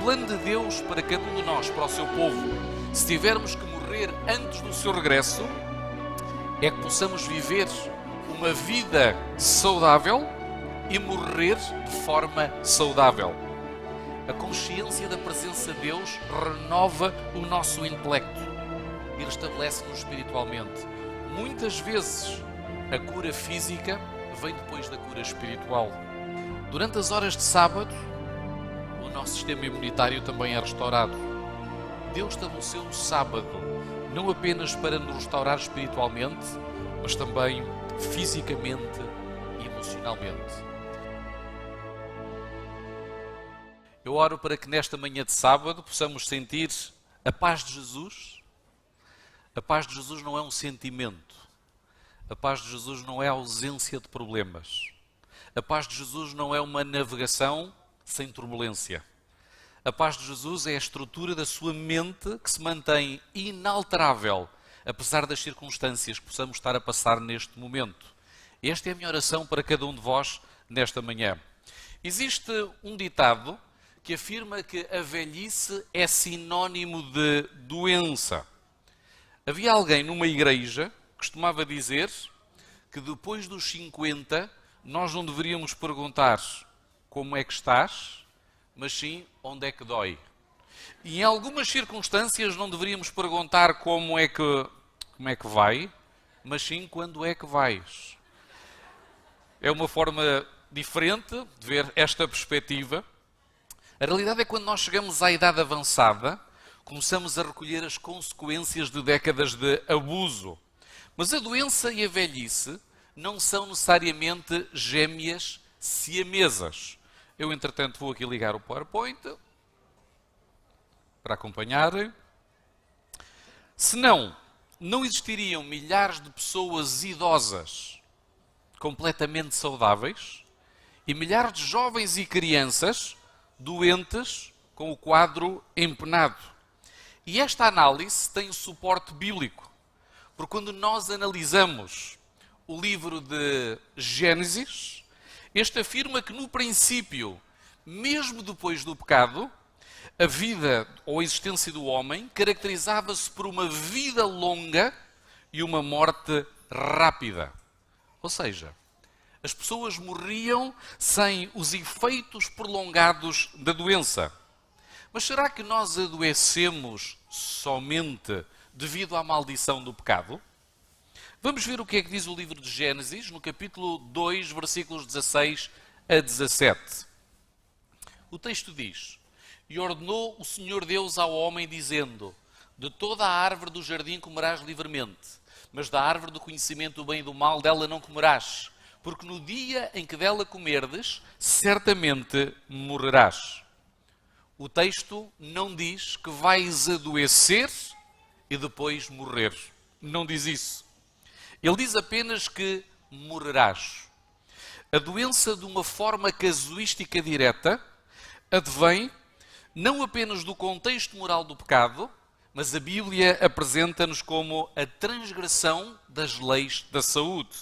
plano de Deus para cada um de nós, para o seu povo, se tivermos que morrer antes do seu regresso, é que possamos viver uma vida saudável e morrer de forma saudável. A consciência da presença de Deus renova o nosso intelecto e restabelece-nos espiritualmente. Muitas vezes a cura física vem depois da cura espiritual. Durante as horas de sábado, o nosso sistema imunitário também é restaurado. Deus estabeleceu o sábado não apenas para nos restaurar espiritualmente, mas também fisicamente e emocionalmente. Eu oro para que nesta manhã de sábado possamos sentir a paz de Jesus. A paz de Jesus não é um sentimento. A paz de Jesus não é a ausência de problemas. A paz de Jesus não é uma navegação sem turbulência. A paz de Jesus é a estrutura da sua mente que se mantém inalterável, apesar das circunstâncias que possamos estar a passar neste momento. Esta é a minha oração para cada um de vós nesta manhã. Existe um ditado que afirma que a velhice é sinónimo de doença. Havia alguém numa igreja que costumava dizer que depois dos 50 nós não deveríamos perguntar como é que estás, mas sim onde é que dói. E em algumas circunstâncias não deveríamos perguntar como é que vai, mas sim quando é que vais. É uma forma diferente de ver esta perspectiva. A realidade é que quando nós chegamos à idade avançada, começamos a recolher as consequências de décadas de abuso. Mas a doença e a velhice não são necessariamente gêmeas siamesas. Eu, entretanto, vou aqui ligar o PowerPoint para acompanharem. Senão, não existiriam milhares de pessoas idosas completamente saudáveis e milhares de jovens e crianças doentes com o quadro empenado. E esta análise tem suporte bíblico, porque quando nós analisamos o livro de Gênesis, este afirma que no princípio, mesmo depois do pecado, a vida ou a existência do homem caracterizava-se por uma vida longa e uma morte rápida. Ou seja, as pessoas morriam sem os efeitos prolongados da doença. Mas será que nós adoecemos somente devido à maldição do pecado? Vamos ver o que é que diz o livro de Gênesis, no capítulo 2, versículos 16 a 17. O texto diz: E ordenou o Senhor Deus ao homem, dizendo: De toda a árvore do jardim comerás livremente, mas da árvore do conhecimento do bem e do mal dela não comerás, porque no dia em que dela comerdes, certamente morrerás. O texto não diz que vais adoecer e depois morrer. Não diz isso. Ele diz apenas que morrerás. A doença, de uma forma casuística direta, advém não apenas do contexto moral do pecado, mas a Bíblia apresenta-nos como a transgressão das leis da saúde.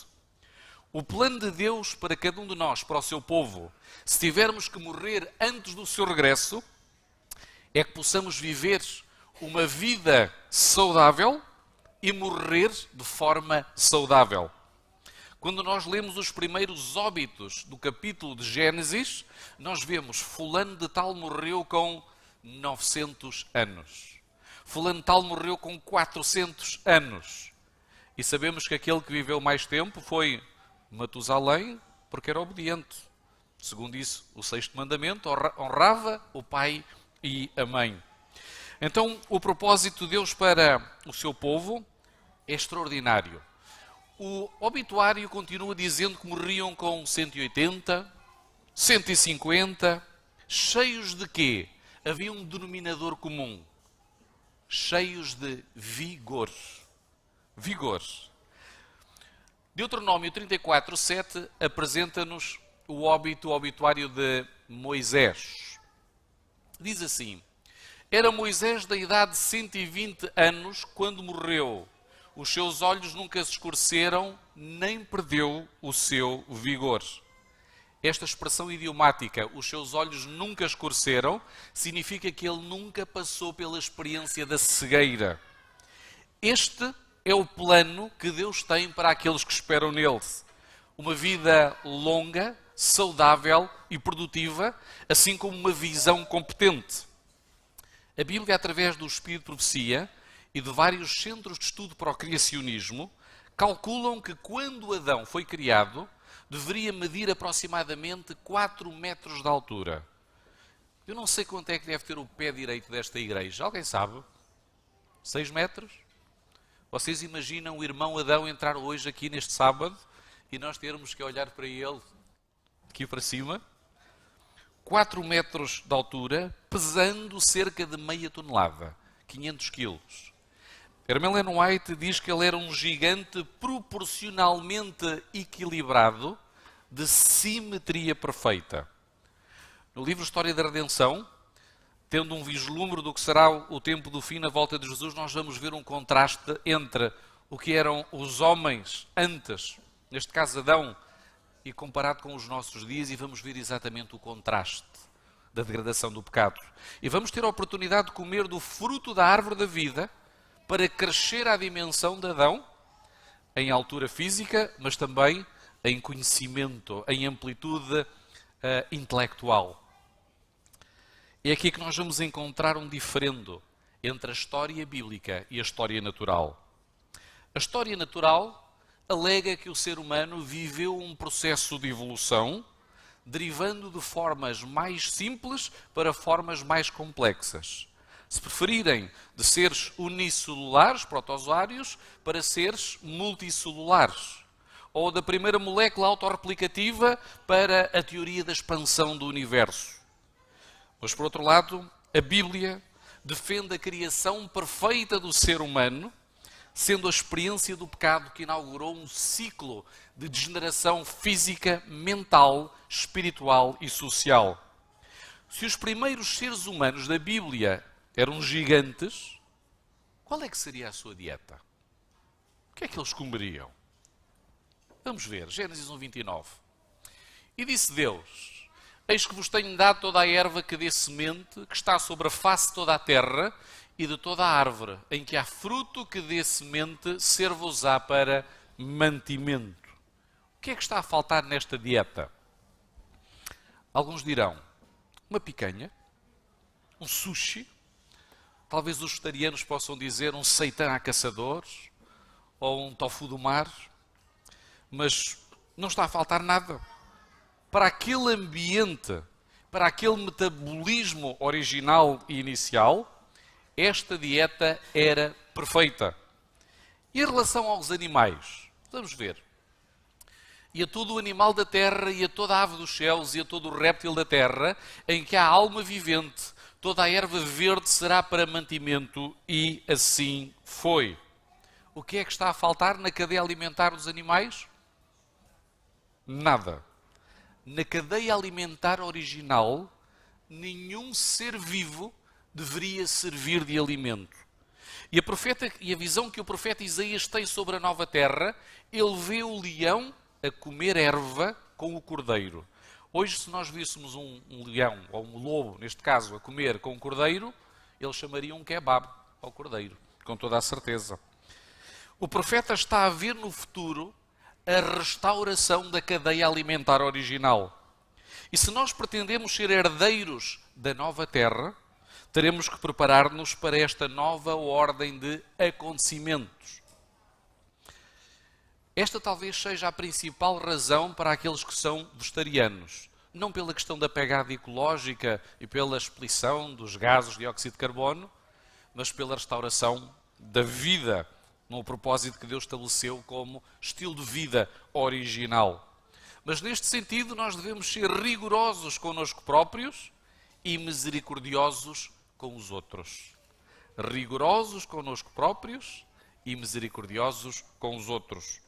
O plano de Deus para cada um de nós, para o seu povo, se tivermos que morrer antes do seu regresso, é que possamos viver uma vida saudável e morrer de forma saudável. Quando nós lemos os primeiros óbitos do capítulo de Gênesis, nós vemos fulano de tal morreu com 900 anos. Fulano de tal morreu com 400 anos. E sabemos que aquele que viveu mais tempo foi Matusalém, porque era obediente. Segundo isso, o sexto mandamento honrava o pai e a mãe. Então, o propósito de Deus para o seu povo é extraordinário. O obituário continua dizendo que morriam com 180, 150, cheios de quê? Havia um denominador comum. Cheios de vigor. Vigor. Deuteronômio 34, 7 apresenta-nos o obituário de Moisés. Diz assim: Era Moisés da idade de 120 anos quando morreu. Os seus olhos nunca se escureceram, nem perdeu o seu vigor. Esta expressão idiomática, os seus olhos nunca escureceram, significa que ele nunca passou pela experiência da cegueira. Este é o plano que Deus tem para aqueles que esperam nele. Uma vida longa, saudável e produtiva, assim como uma visão competente. A Bíblia, através do Espírito de Profecia e de vários centros de estudo para o criacionismo, calculam que quando Adão foi criado, deveria medir aproximadamente 4 metros de altura. Eu não sei quanto é que deve ter o pé direito desta igreja. Alguém sabe? 6 metros? Vocês imaginam o irmão Adão entrar hoje aqui neste sábado e nós termos que olhar para ele aqui para cima? 4 metros de altura, pesando cerca de meia tonelada, 500 quilos. Herman Ellen White diz que ele era um gigante proporcionalmente equilibrado, de simetria perfeita. No livro História da Redenção, tendo um vislumbre do que será o tempo do fim na volta de Jesus, nós vamos ver um contraste entre o que eram os homens antes, neste caso Adão, e comparado com os nossos dias, e vamos ver exatamente o contraste da degradação do pecado. E vamos ter a oportunidade de comer do fruto da árvore da vida para crescer à dimensão de Adão, em altura física, mas também em conhecimento, em amplitude intelectual. É aqui que nós vamos encontrar um diferendo entre a história bíblica e a história natural. A história natural alega que o ser humano viveu um processo de evolução, derivando de formas mais simples para formas mais complexas. Se preferirem, de seres unicelulares, protozoários, para seres multicelulares. Ou da primeira molécula autorreplicativa para a teoria da expansão do universo. Mas, por outro lado, a Bíblia defende a criação perfeita do ser humano, sendo a experiência do pecado que inaugurou um ciclo de degeneração física, mental, espiritual e social. Se os primeiros seres humanos da Bíblia eram gigantes, qual é que seria a sua dieta? O que é que eles comeriam? Vamos ver, Gênesis 1:29. E disse Deus: eis que vos tenho dado toda a erva que dê semente, que está sobre a face de toda a terra, e de toda a árvore, em que há fruto que dê semente, ser-vos-á para mantimento. O que é que está a faltar nesta dieta? Alguns dirão, uma picanha, um sushi, talvez os vegetarianos possam dizer um seitã a caçadores, ou um tofu do mar, mas não está a faltar nada. Para aquele ambiente, para aquele metabolismo original e inicial, esta dieta era perfeita. E em relação aos animais, vamos ver. E a todo o animal da terra, e a toda a ave dos céus, e a todo o réptil da terra, em que há alma vivente, toda a erva verde será para mantimento, e assim foi. O que é que está a faltar na cadeia alimentar dos animais? Nada. Na cadeia alimentar original, nenhum ser vivo deveria servir de alimento. E a visão que o profeta Isaías tem sobre a nova terra, ele vê o leão a comer erva com o cordeiro. Hoje, se nós víssemos um leão, ou um lobo, neste caso, a comer com o cordeiro, ele chamaria um kebab ao cordeiro, com toda a certeza. O profeta está a ver no futuro a restauração da cadeia alimentar original. E se nós pretendemos ser herdeiros da nova terra, teremos que preparar-nos para esta nova ordem de acontecimentos. Esta talvez seja a principal razão para aqueles que são vegetarianos. Não pela questão da pegada ecológica e pela expelição dos gases de dióxido de carbono, mas pela restauração da vida, no propósito que Deus estabeleceu como estilo de vida original. Mas neste sentido nós devemos ser rigorosos connosco próprios e misericordiosos com os outros. Rigorosos connosco próprios e misericordiosos com os outros.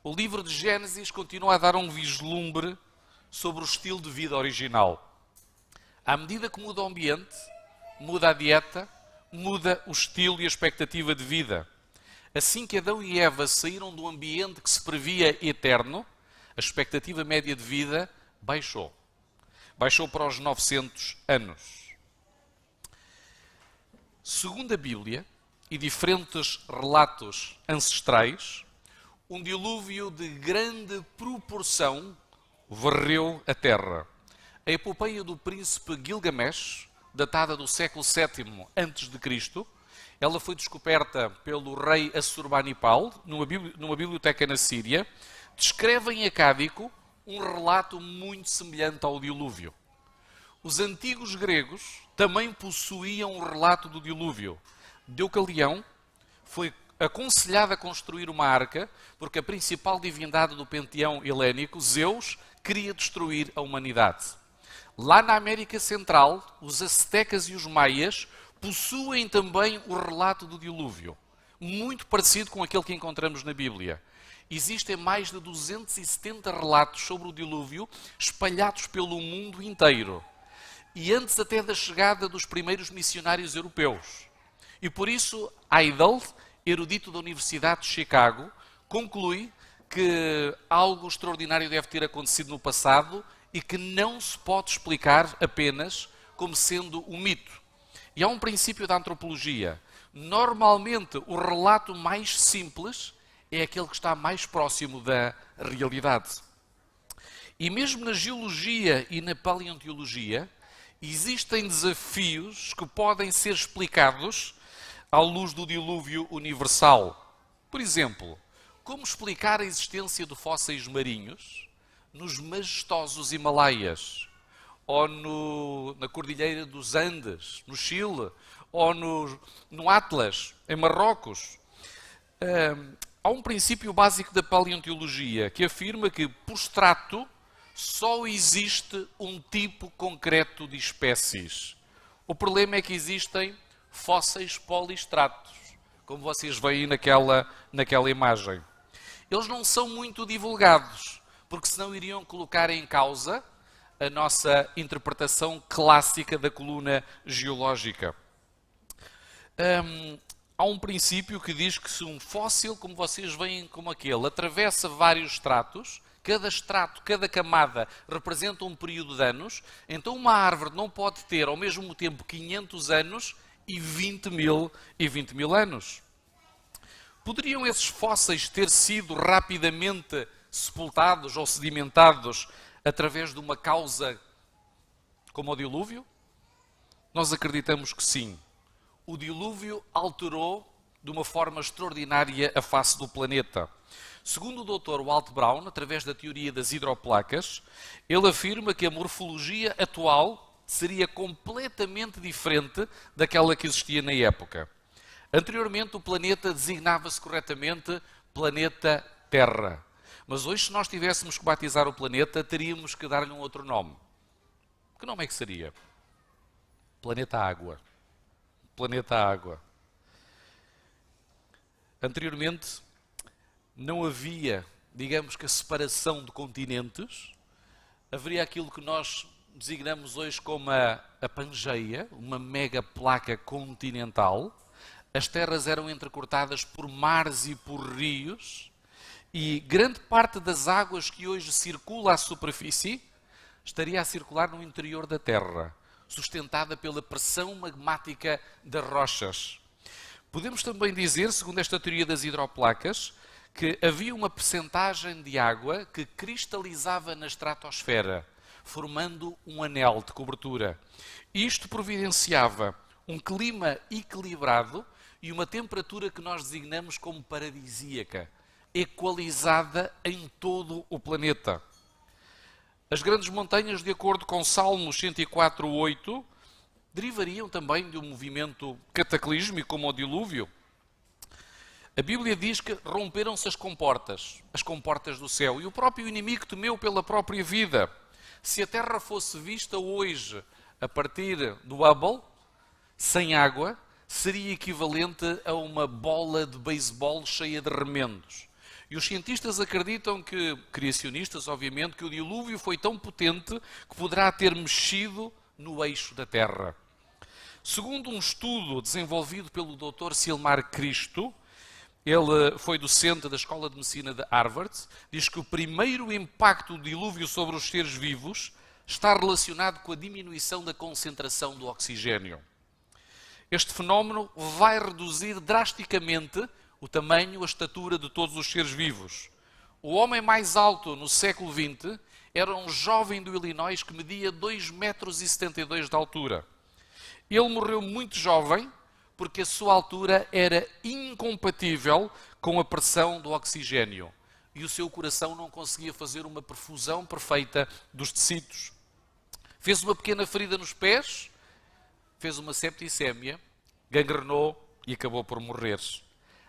O livro de Gênesis continua a dar um vislumbre sobre o estilo de vida original. À medida que muda o ambiente, muda a dieta, muda o estilo e a expectativa de vida. Assim que Adão e Eva saíram de um ambiente que se previa eterno, a expectativa média de vida baixou. Baixou para os 900 anos. Segundo a Bíblia e diferentes relatos ancestrais, um dilúvio de grande proporção varreu a terra. A epopeia do príncipe Gilgamesh, datada do século VII a.C., ela foi descoberta pelo rei Assurbanipal numa biblioteca na Síria, descreve em acádico um relato muito semelhante ao dilúvio. Os antigos gregos também possuíam um relato do dilúvio. Deucalião foi aconselhado a construir uma arca porque a principal divindade do panteão helénico, Zeus, queria destruir a humanidade. Lá na América Central, os aztecas e os maias possuem também o relato do dilúvio, muito parecido com aquele que encontramos na Bíblia. Existem mais de 270 relatos sobre o dilúvio espalhados pelo mundo inteiro. E antes até da chegada dos primeiros missionários europeus. E por isso, Idle, erudito da Universidade de Chicago, conclui que algo extraordinário deve ter acontecido no passado e que não se pode explicar apenas como sendo um mito. E há um princípio da antropologia. Normalmente, o relato mais simples é aquele que está mais próximo da realidade. E mesmo na geologia e na paleontologia, existem desafios que podem ser explicados à luz do dilúvio universal. Por exemplo, como explicar a existência de fósseis marinhos nos majestosos Himalaias, ou na Cordilheira dos Andes, no Chile, ou no Atlas, em Marrocos? Há um princípio básico da paleontologia que afirma que, por extrato, só existe um tipo concreto de espécies. O problema é que existem fósseis polistratos, como vocês veem naquela imagem. Eles não são muito divulgados, porque senão iriam colocar em causa a nossa interpretação clássica da coluna geológica. Há um princípio que diz que se um fóssil, como vocês veem como aquele, atravessa vários estratos, cada estrato, cada camada representa um período de anos, então uma árvore não pode ter ao mesmo tempo 500 anos e 20 mil anos. Poderiam esses fósseis ter sido rapidamente sepultados ou sedimentados através de uma causa como o dilúvio? Nós acreditamos que sim. O dilúvio alterou de uma forma extraordinária a face do planeta. Segundo o Dr. Walt Brown, através da teoria das hidroplacas, ele afirma que a morfologia atual seria completamente diferente daquela que existia na época. Anteriormente, o planeta designava-se corretamente planeta Terra. Mas hoje, se nós tivéssemos que batizar o planeta, teríamos que dar-lhe um outro nome. Que nome é que seria? Planeta Água. Planeta Água. Anteriormente, não havia, digamos que a separação de continentes. Haveria aquilo que nós designamos hoje como a Pangeia, uma mega placa continental. As terras eram entrecortadas por mares e por rios. E grande parte das águas que hoje circula à superfície estaria a circular no interior da Terra, sustentada pela pressão magmática das rochas. Podemos também dizer, segundo esta teoria das hidroplacas, que havia uma percentagem de água que cristalizava na estratosfera, formando um anel de cobertura. Isto providenciava um clima equilibrado e uma temperatura que nós designamos como paradisíaca, equalizada em todo o planeta. As grandes montanhas, de acordo com Salmos 104:8, derivariam também de um movimento cataclísmico como o dilúvio. A Bíblia diz que romperam-se as comportas do céu, e o próprio inimigo temeu pela própria vida. Se a Terra fosse vista hoje a partir do Hubble, sem água, seria equivalente a uma bola de beisebol cheia de remendos. E os cientistas acreditam que, criacionistas obviamente, que o dilúvio foi tão potente que poderá ter mexido no eixo da Terra. Segundo um estudo desenvolvido pelo Dr. Silmar Cristo, ele foi docente da Escola de Medicina de Harvard, diz que o primeiro impacto do dilúvio sobre os seres vivos está relacionado com a diminuição da concentração do oxigênio. Este fenómeno vai reduzir drasticamente o tamanho, a estatura de todos os seres vivos. O homem mais alto no século XX era um jovem do Illinois que media 2,72 m de altura. Ele morreu muito jovem porque a sua altura era incompatível com a pressão do oxigênio e o seu coração não conseguia fazer uma perfusão perfeita dos tecidos. Fez uma pequena ferida nos pés, fez uma septicémia, gangrenou e acabou por morrer.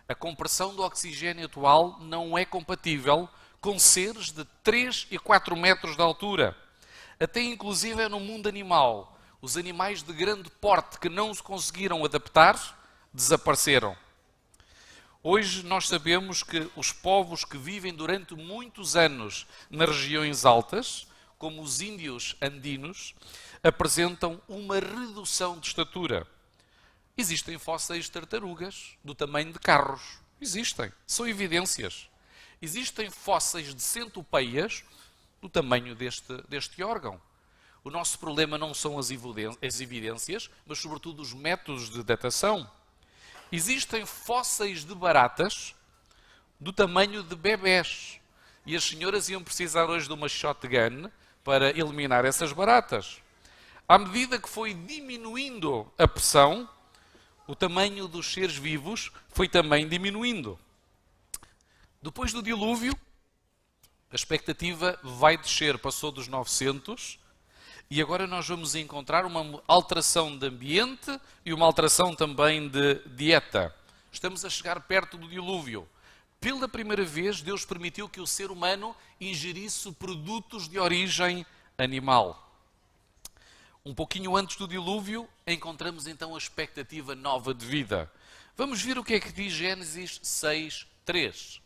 A compressão do oxigênio atual não é compatível com seres de 3 e 4 metros de altura. Até inclusive no mundo animal. Os animais de grande porte que não se conseguiram adaptar, desapareceram. Hoje nós sabemos que os povos que vivem durante muitos anos nas regiões altas, como os índios andinos, apresentam uma redução de estatura. Existem fósseis de tartarugas do tamanho de carros. Existem. São evidências. Existem fósseis de centopeias do tamanho deste órgão. O nosso problema não são as evidências, mas sobretudo os métodos de datação. Existem fósseis de baratas do tamanho de bebés. E as senhoras iam precisar hoje de uma shotgun para eliminar essas baratas. À medida que foi diminuindo a pressão, o tamanho dos seres vivos foi também diminuindo. Depois do dilúvio, a expectativa vai descer, passou dos 900, e agora nós vamos encontrar uma alteração de ambiente e uma alteração também de dieta. Estamos a chegar perto do dilúvio. Pela primeira vez, Deus permitiu que o ser humano ingerisse produtos de origem animal. Um pouquinho antes do dilúvio, encontramos então a expectativa nova de vida. Vamos ver o que é que diz Gênesis 6:3.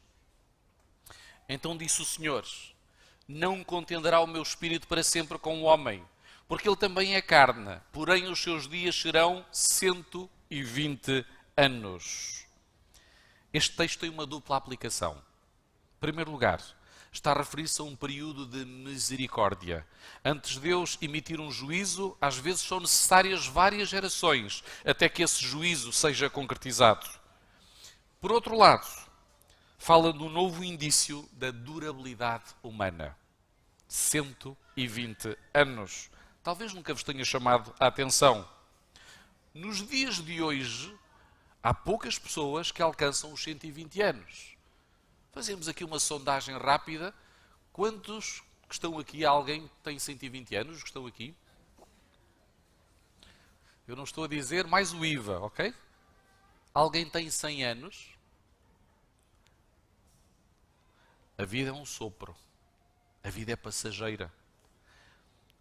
Então disse o Senhor: não contenderá o meu espírito para sempre com o homem, porque ele também é carne, porém os seus dias serão 120 anos. Este texto tem uma dupla aplicação. Em primeiro lugar, está a referir-se a um período de misericórdia. Antes de Deus emitir um juízo, às vezes são necessárias várias gerações até que esse juízo seja concretizado. Por outro lado, fala de um novo indício da durabilidade humana. 120 anos. Talvez nunca vos tenha chamado a atenção. Nos dias de hoje, há poucas pessoas que alcançam os 120 anos. Fazemos aqui uma sondagem rápida. Quantos que estão aqui? Alguém tem 120 anos que estão aqui? Eu não estou a dizer mais o IVA, ok? Alguém tem 100 anos? A vida é um sopro. A vida é passageira.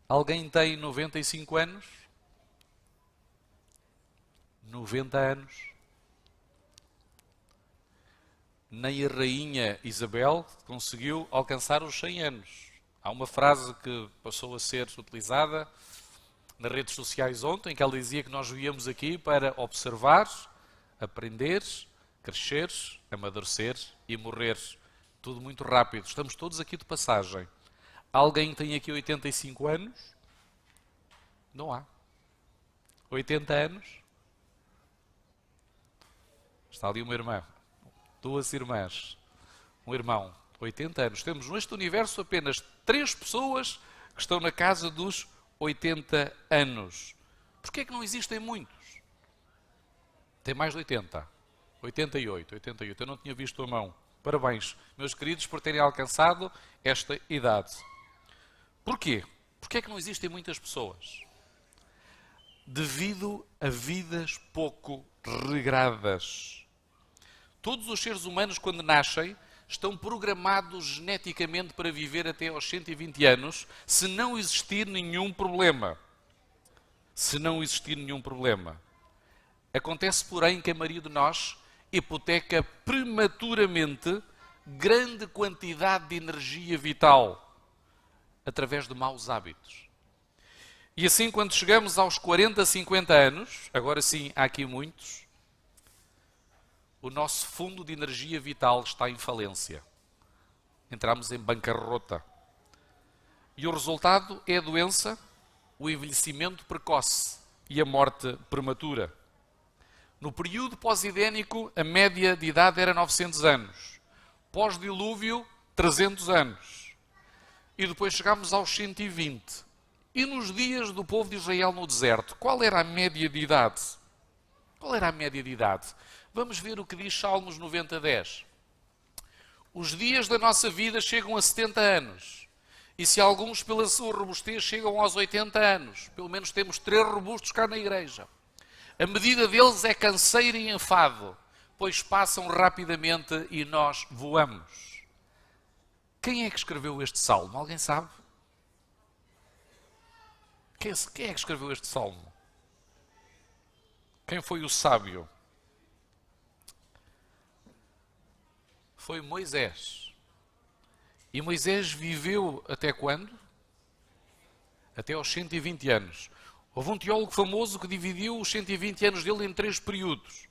Alguém tem 95 anos? 90 anos? Nem a rainha Isabel conseguiu alcançar os 100 anos. Há uma frase que passou a ser utilizada nas redes sociais ontem, que ela dizia que nós viemos aqui para observar, aprender, crescer, amadurecer e morrer. Tudo muito rápido. Estamos todos aqui de passagem. Alguém tem aqui 85 anos? Não há. 80 anos? Está ali uma irmã. 2 irmãs, um irmão, 80 anos. Temos neste universo apenas 3 pessoas que estão na casa dos 80 anos. Porquê é que não existem muitos? Tem mais de 80. 88. Eu não tinha visto a mão. Parabéns, meus queridos, por terem alcançado esta idade. Porquê? Porquê é que não existem muitas pessoas? Devido a vidas pouco regradas. Todos os seres humanos, quando nascem, estão programados geneticamente para viver até aos 120 anos, se não existir nenhum problema. Se não existir nenhum problema. Acontece, porém, que a maioria de nós hipoteca prematuramente grande quantidade de energia vital através de maus hábitos. E assim, quando chegamos aos 40, 50 anos, agora sim, há aqui muitos, o nosso fundo de energia vital está em falência. Entramos em bancarrota. E o resultado é a doença, o envelhecimento precoce e a morte prematura. No período pós-idénico, a média de idade era 900 anos. Pós-dilúvio, 300 anos. E depois chegámos aos 120. E nos dias do povo de Israel no deserto, qual era a média de idade? Qual era a média de idade? Vamos ver o que diz Salmos 90:10. Os dias da nossa vida chegam a 70 anos. E se alguns, pela sua robustez, chegam aos 80 anos, pelo menos temos 3 robustos cá na igreja. A medida deles é canseiro e enfado, pois passam rapidamente e nós voamos. Quem é que escreveu este salmo? Alguém sabe? Quem é que escreveu este salmo? Quem foi o sábio? Foi Moisés. E Moisés viveu até quando? Até aos 120 anos. Houve um teólogo famoso que dividiu os 120 anos dele em 3 períodos.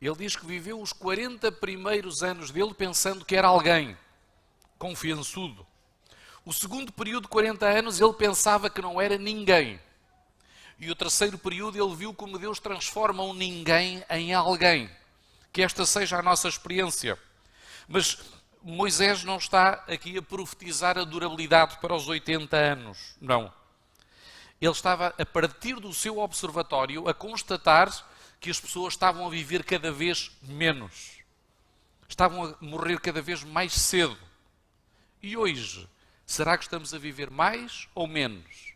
Ele diz que viveu os 40 primeiros anos dele pensando que era alguém, confiançudo. O segundo período de 40 anos ele pensava que não era ninguém. E o terceiro período ele viu como Deus transforma um ninguém em alguém. Que esta seja a nossa experiência. Mas Moisés não está aqui a profetizar a durabilidade para os 80 anos. Não. Ele estava, a partir do seu observatório, a constatar que as pessoas estavam a viver cada vez menos. Estavam a morrer cada vez mais cedo. E hoje, será que estamos a viver mais ou menos?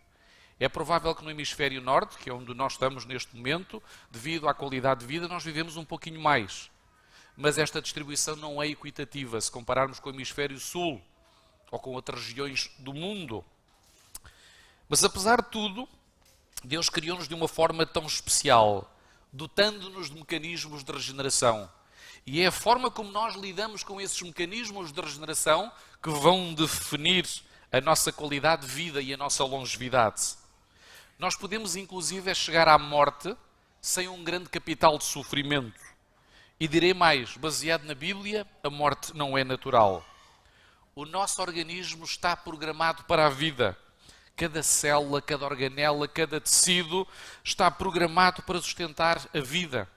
É provável que no hemisfério norte, que é onde nós estamos neste momento, devido à qualidade de vida, nós vivemos um pouquinho mais. Mas esta distribuição não é equitativa se compararmos com o hemisfério sul ou com outras regiões do mundo. Mas apesar de tudo, Deus criou-nos de uma forma tão especial, dotando-nos de mecanismos de regeneração. E é a forma como nós lidamos com esses mecanismos de regeneração que vão definir a nossa qualidade de vida e a nossa longevidade. Nós podemos inclusive chegar à morte sem um grande capital de sofrimento. E direi mais, baseado na Bíblia, a morte não é natural. O nosso organismo está programado para a vida. Cada célula, cada organela, cada tecido está programado para sustentar a vida.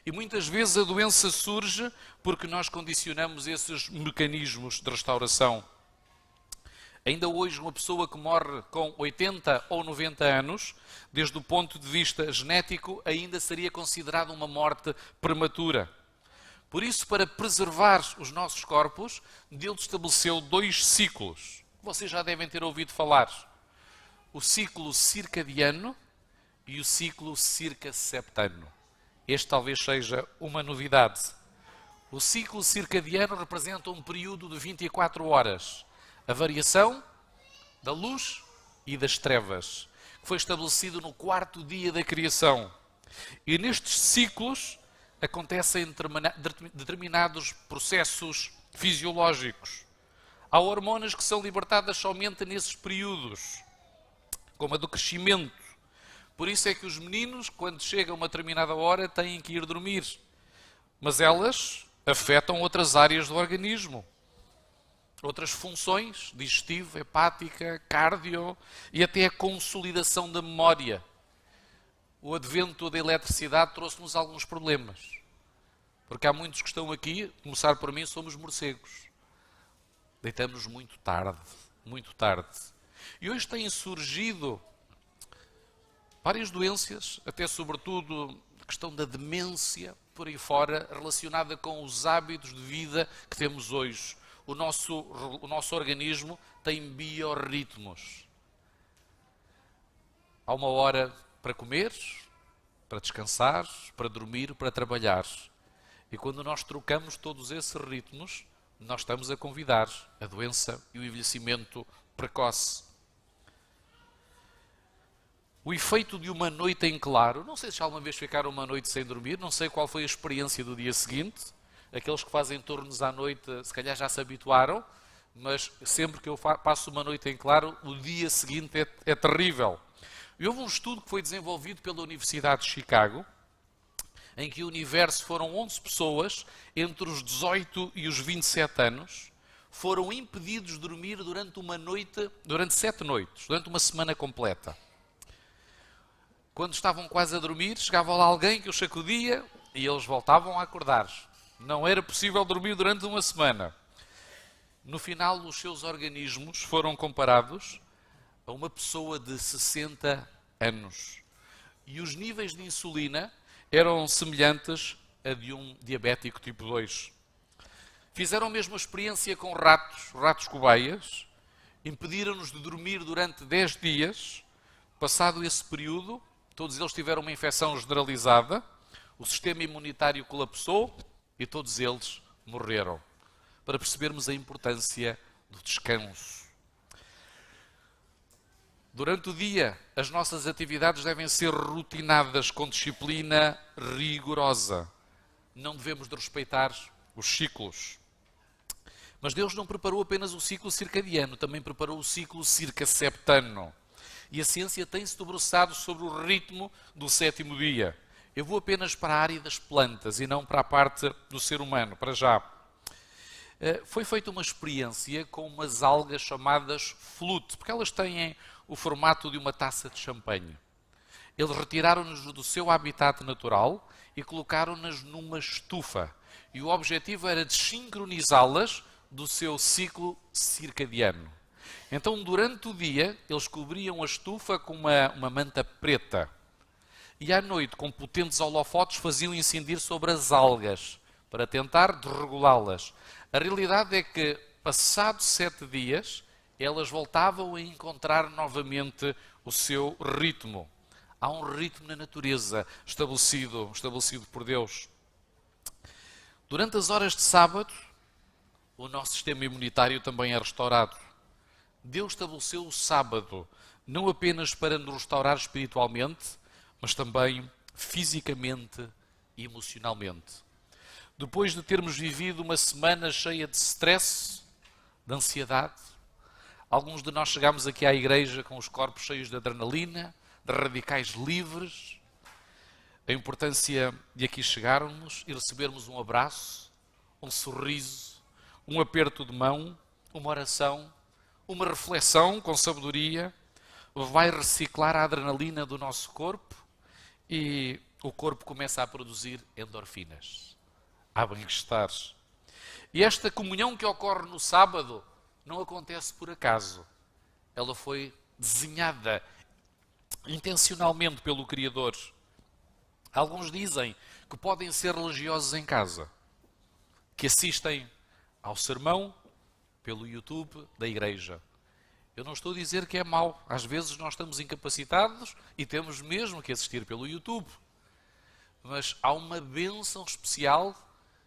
E muitas vezes a doença surge porque nós condicionamos esses mecanismos de restauração. Ainda hoje, uma pessoa que morre com 80 ou 90 anos, desde o ponto de vista genético, ainda seria considerada uma morte prematura. Por isso, para preservar os nossos corpos, Deus estabeleceu 2 ciclos. Vocês já devem ter ouvido falar. O ciclo circadiano e o ciclo circaseptano. Este talvez seja uma novidade. O ciclo circadiano representa um período de 24 horas. A variação da luz e das trevas, que foi estabelecido no 4º dia da criação. E nestes ciclos acontecem determinados processos fisiológicos. Há hormonas que são libertadas somente nesses períodos, como a do crescimento. Por isso é que os meninos, quando chegam a uma determinada hora, têm que ir dormir. Mas elas afetam outras áreas do organismo. Outras funções, digestiva, hepática, cardio e até a consolidação da memória. O advento da eletricidade trouxe-nos alguns problemas. Porque há muitos que estão aqui, começar por mim, somos morcegos. Deitamos muito tarde, muito tarde. E hoje têm surgido várias doenças, até sobretudo a questão da demência, por aí fora, relacionada com os hábitos de vida que temos hoje. O nosso organismo tem biorritmos. Há uma hora para comer, para descansar, para dormir, para trabalhar. E quando nós trocamos todos esses ritmos, nós estamos a convidar a doença e o envelhecimento precoce. O efeito de uma noite em claro, não sei se alguma vez ficaram uma noite sem dormir, não sei qual foi a experiência do dia seguinte. Aqueles que fazem turnos à noite, se calhar já se habituaram, mas sempre que eu passo uma noite em claro, o dia seguinte é terrível. E houve um estudo que foi desenvolvido pela Universidade de Chicago, em que o universo foram 11 pessoas, entre os 18 e os 27 anos, foram impedidos de dormir durante 7 noites, durante uma semana completa. Quando estavam quase a dormir, chegava lá alguém que os sacudia e eles voltavam a acordar. Não era possível dormir durante uma semana. No final, os seus organismos foram comparados a uma pessoa de 60 anos. E os níveis de insulina eram semelhantes a de um diabético tipo 2. Fizeram a mesma experiência com ratos cobaias, impediram-nos de dormir durante 10 dias. Passado esse período, todos eles tiveram uma infecção generalizada, o sistema imunitário colapsou e todos eles morreram. Para percebermos a importância do descanso. Durante o dia, as nossas atividades devem ser rotinadas com disciplina rigorosa. Não devemos de respeitar os ciclos. Mas Deus não preparou apenas o ciclo circadiano, também preparou o ciclo circaseptano. E a ciência tem-se debruçado sobre o ritmo do 7º dia. Eu vou apenas para a área das plantas e não para a parte do ser humano, para já. Foi feita uma experiência com umas algas chamadas flute, porque elas têm o formato de uma taça de champanhe. Eles retiraram-nas do seu habitat natural e colocaram-nas numa estufa. E o objetivo era desincronizá-las do seu ciclo circadiano. Então, durante o dia, eles cobriam a estufa com uma manta preta. E à noite, com potentes holofotes, faziam incidir sobre as algas, para tentar desregulá-las. A realidade é que, passados 7 dias, elas voltavam a encontrar novamente o seu ritmo. Há um ritmo na natureza estabelecido por Deus. Durante as horas de sábado, o nosso sistema imunitário também é restaurado. Deus estabeleceu o sábado não apenas para nos restaurar espiritualmente, mas também fisicamente e emocionalmente. Depois de termos vivido uma semana cheia de stress, de ansiedade, alguns de nós chegámos aqui à igreja com os corpos cheios de adrenalina, de radicais livres. A importância de aqui chegarmos e recebermos um abraço, um sorriso, um aperto de mão, uma oração, uma reflexão com sabedoria, vai reciclar a adrenalina do nosso corpo e o corpo começa a produzir endorfinas. Há bem-estar. E esta comunhão que ocorre no sábado não acontece por acaso. Ela foi desenhada intencionalmente pelo Criador. Alguns dizem que podem ser religiosos em casa, que assistem ao sermão pelo YouTube da igreja. Eu não estou a dizer que é mau. Às vezes nós estamos incapacitados e temos mesmo que assistir pelo YouTube. Mas há uma bênção especial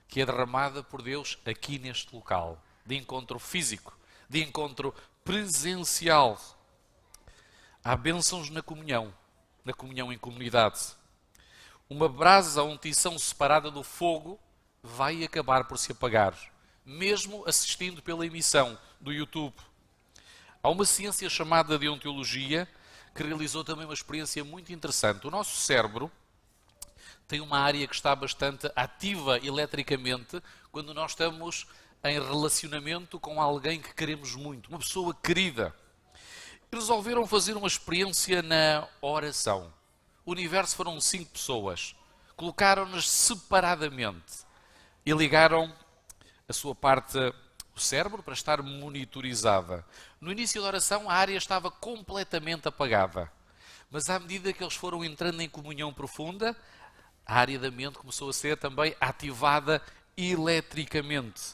que é derramada por Deus aqui neste local, de encontro físico, de encontro presencial. Há bênçãos na comunhão em comunidade. Uma brasa ou um tição separada do fogo vai acabar por se apagar, mesmo assistindo pela emissão do YouTube. Há uma ciência chamada deontologia que realizou também uma experiência muito interessante. O nosso cérebro tem uma área que está bastante ativa eletricamente quando nós estamos em relacionamento com alguém que queremos muito, uma pessoa querida. Resolveram fazer uma experiência na oração. O universo foram 5 pessoas. Colocaram-nas separadamente e ligaram a sua parte, o cérebro, para estar monitorizada. No início da oração, a área estava completamente apagada. Mas à medida que eles foram entrando em comunhão profunda, a área da mente começou a ser também ativada eletricamente.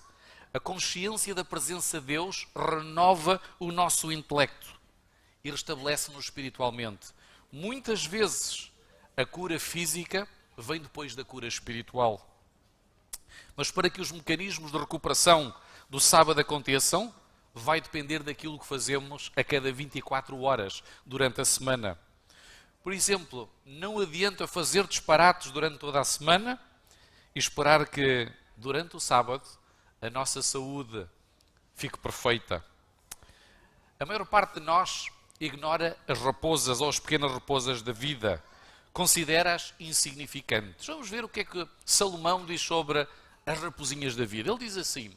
A consciência da presença de Deus renova o nosso intelecto e restabelece-nos espiritualmente. Muitas vezes a cura física vem depois da cura espiritual. Mas para que os mecanismos de recuperação do sábado aconteçam, vai depender daquilo que fazemos a cada 24 horas durante a semana. Por exemplo, não adianta fazer disparates durante toda a semana e esperar que durante o sábado a nossa saúde fique perfeita. A maior parte de nós ignora as raposas ou as pequenas raposas da vida, considera-as insignificantes. Vamos ver o que é que Salomão diz sobre as raposinhas da vida. Ele diz assim: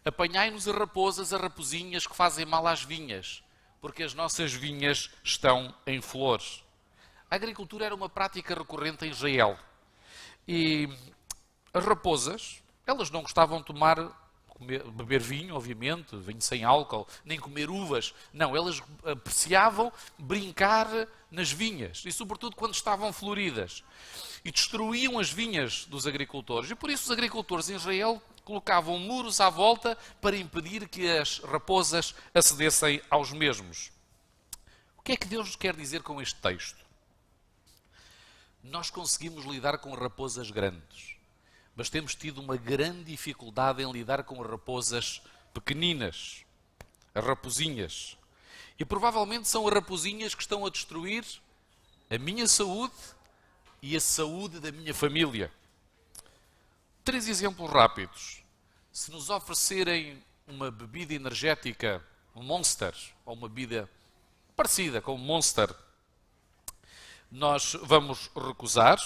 apanhai-nos as raposinhas que fazem mal às vinhas, porque as nossas vinhas estão em flores. A agricultura era uma prática recorrente em Israel. E as raposas, elas não gostavam de beber vinho, obviamente, vinho sem álcool, nem comer uvas. Não, elas apreciavam brincar nas vinhas, e sobretudo quando estavam floridas. E destruíam as vinhas dos agricultores. E por isso os agricultores em Israel colocavam muros à volta para impedir que as raposas acedessem aos mesmos. O que é que Deus quer dizer com este texto? Nós conseguimos lidar com raposas grandes, mas temos tido uma grande dificuldade em lidar com raposas pequeninas, as raposinhas. E provavelmente são as raposinhas que estão a destruir a minha saúde e a saúde da minha família. 3 exemplos rápidos. Se nos oferecerem uma bebida energética, um Monster, ou uma bebida parecida com o Monster, nós vamos recusar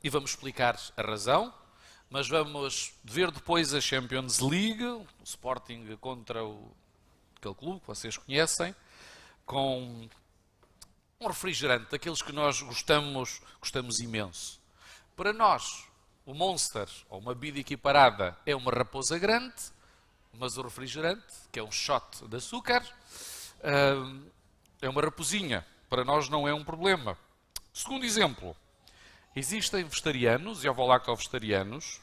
e vamos explicar a razão, mas vamos ver depois a Champions League, o Sporting contra aquele clube que vocês conhecem, com um refrigerante, daqueles que nós gostamos imenso. Para nós, o Monster, ou uma bebida equiparada, é uma raposa grande, mas o refrigerante, que é um shot de açúcar, é uma raposinha. Para nós não é um problema. Segundo exemplo, existem vegetarianos e ovo-lacto-vegetarianos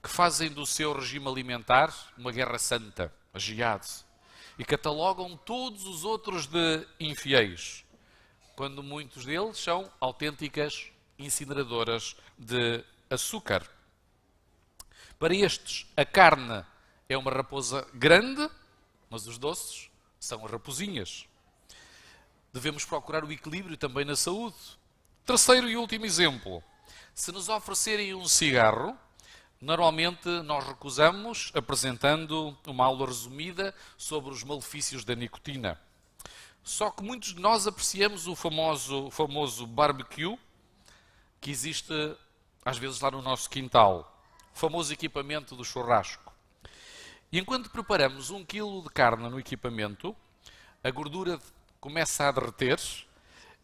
que fazem do seu regime alimentar uma guerra santa, a jihad, e catalogam todos os outros de infiéis, quando muitos deles são autênticas incineradoras de açúcar. Para estes, a carne é uma raposa grande, mas os doces são as raposinhas. Devemos procurar o equilíbrio também na saúde. Terceiro e último exemplo. Se nos oferecerem um cigarro, normalmente nós recusamos, apresentando uma aula resumida sobre os malefícios da nicotina. Só que muitos de nós apreciamos o famoso barbecue, que existe às vezes lá no nosso quintal. O famoso equipamento do churrasco. E enquanto preparamos 1 quilo de carne no equipamento, a gordura começa a derreter,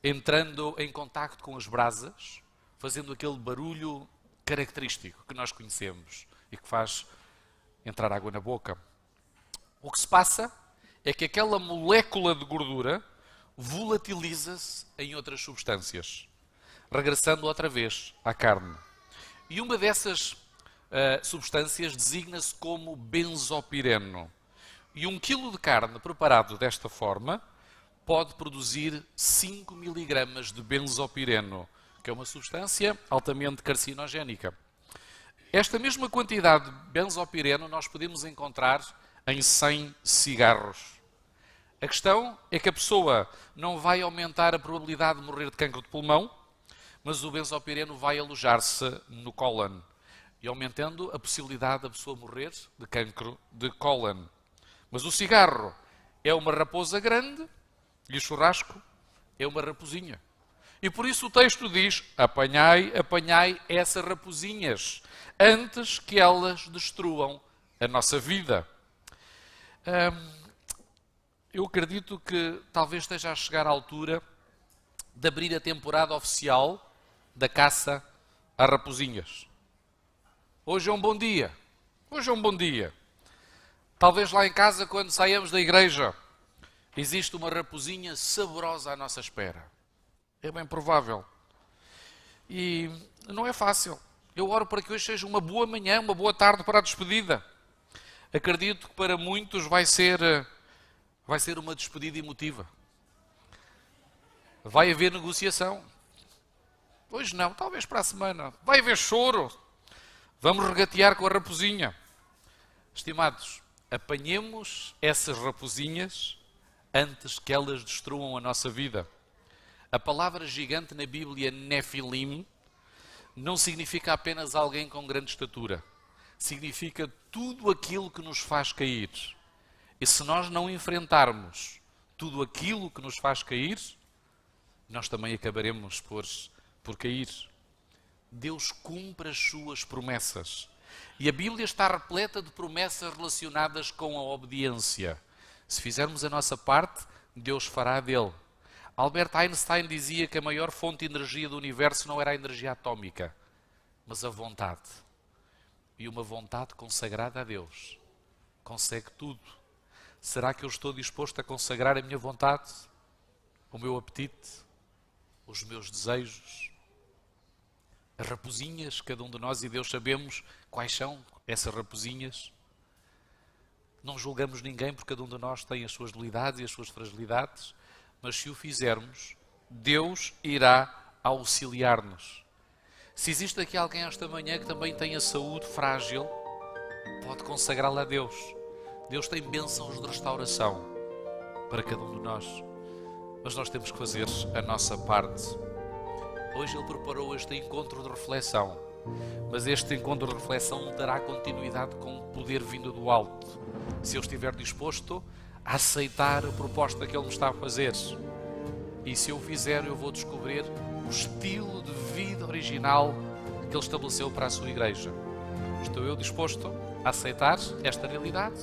entrando em contacto com as brasas, fazendo aquele barulho característico que nós conhecemos e que faz entrar água na boca. O que se passa é que aquela molécula de gordura volatiliza-se em outras substâncias, regressando outra vez à carne. E uma dessas substâncias designa-se como benzopireno. E 1 quilo de carne preparado desta forma pode produzir 5 miligramas de benzopireno, que é uma substância altamente carcinogénica. Esta mesma quantidade de benzopireno nós podemos encontrar em 100 cigarros. A questão é que a pessoa não vai aumentar a probabilidade de morrer de cancro de pulmão, mas o benzopireno vai alojar-se no cólon e aumentando a possibilidade da pessoa morrer de cancro de cólon. Mas o cigarro é uma raposa grande e o churrasco é uma raposinha. E por isso o texto diz: apanhai, apanhai essas raposinhas, antes que elas destruam a nossa vida. Eu acredito que talvez esteja a chegar a altura de abrir a temporada oficial da caça a raposinhas. Hoje é um bom dia. Hoje é um bom dia. Talvez lá em casa, quando saímos da igreja, existe uma raposinha saborosa à nossa espera. É bem provável. E não é fácil. Eu oro para que hoje seja uma boa manhã, uma boa tarde para a despedida. Acredito que para muitos vai ser uma despedida emotiva. Vai haver negociação. Hoje não, talvez para a semana. Vai haver choro. Vamos regatear com a raposinha. Estimados, apanhemos essas raposinhas antes que elas destruam a nossa vida. A palavra gigante na Bíblia, Nefilim, não significa apenas alguém com grande estatura. Significa tudo aquilo que nos faz cair. E se nós não enfrentarmos tudo aquilo que nos faz cair, nós também acabaremos por cair. Deus cumpre as suas promessas. E a Bíblia está repleta de promessas relacionadas com a obediência. Se fizermos a nossa parte, Deus fará dele. Albert Einstein dizia que a maior fonte de energia do universo não era a energia atómica, mas a vontade. E uma vontade consagrada a Deus consegue tudo. Será que eu estou disposto a consagrar a minha vontade, o meu apetite, os meus desejos? As raposinhas, cada um de nós e Deus sabemos quais são essas raposinhas. Não julgamos ninguém porque cada um de nós tem as suas debilidades e as suas fragilidades, mas se o fizermos, Deus irá auxiliar-nos. Se existe aqui alguém esta manhã que também tem a saúde frágil, pode consagrá-la a Deus. Deus tem bênçãos de restauração para cada um de nós, mas nós temos que fazer a nossa parte. Hoje Ele preparou este encontro de reflexão, mas este encontro de reflexão dará continuidade com o poder vindo do alto. Se eu estiver disposto a aceitar a proposta que Ele me está a fazer, e se eu fizer, eu vou descobrir o estilo de vida original que Ele estabeleceu para a sua igreja. Estou eu disposto a aceitar esta realidade?